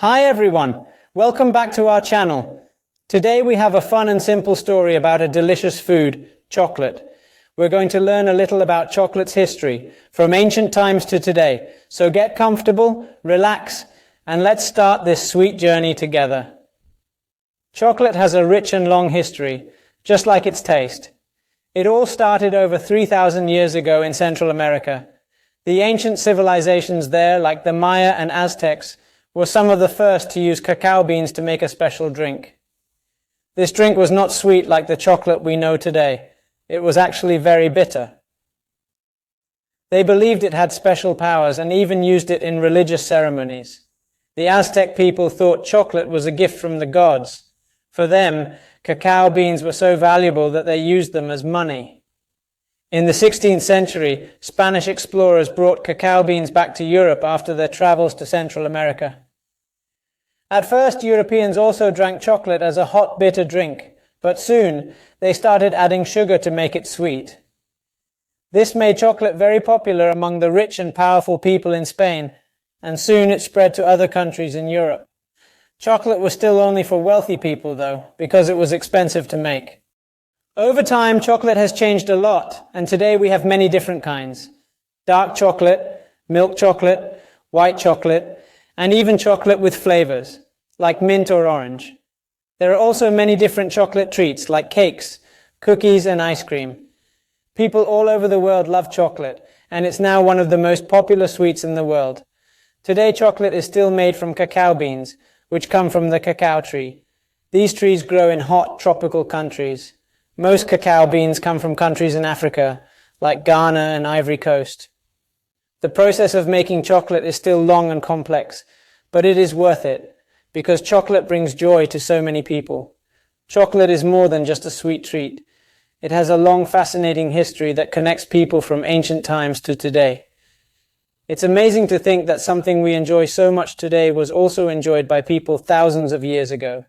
Hi everyone, welcome back to our channel. Today we have a fun and simple story about a delicious food, chocolate. We're going to learn a little about chocolate's history, from ancient times to today. So get comfortable, relax, and let's start this sweet journey together. Chocolate has a rich and long history, just like its taste. It all started over 3,000 years ago in Central America. The ancient civilizations there, like the Maya and Aztecs, were some of the first to use cacao beans to make a special drink. This drink was not sweet like the chocolate we know today. It was actually very bitter. They believed it had special powers and even used it in religious ceremonies. The Aztec people thought chocolate was a gift from the gods. For them, cacao beans were so valuable that they used them as money. In the 16th century, Spanish explorers brought cacao beans back to Europe after their travels to Central America. At first, Europeans also drank chocolate as a hot, bitter drink, but soon they started adding sugar to make it sweet. This made chocolate very popular among the rich and powerful people in Spain, and soon it spread to other countries in Europe. Chocolate was still only for wealthy people, though, because it was expensive to make. Over time, chocolate has changed a lot, and today we have many different kinds. Dark chocolate, milk chocolate, white chocolate, and even chocolate with flavors, like mint or orange. There are also many different chocolate treats, like cakes, cookies, and ice cream. People all over the world love chocolate, and it's now one of the most popular sweets in the world. Today, chocolate is still made from cacao beans, which come from the cacao tree. These trees grow in hot, tropical countries. Most cacao beans come from countries in Africa, like Ghana and Ivory Coast. The process of making chocolate is still long and complex, but it is worth it, because chocolate brings joy to so many people. Chocolate is more than just a sweet treat. It has a long, fascinating history that connects people from ancient times to today. It's amazing to think that something we enjoy so much today was also enjoyed by people thousands of years ago.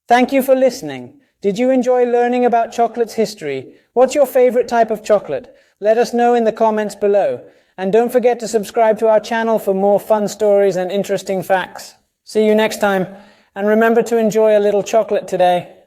Thank you for listening. Did you enjoy learning about chocolate's history? What's your favorite type of chocolate? Let us know in the comments below. And don't forget to subscribe to our channel for more fun stories and interesting facts. See you next time. And remember to enjoy a little chocolate today.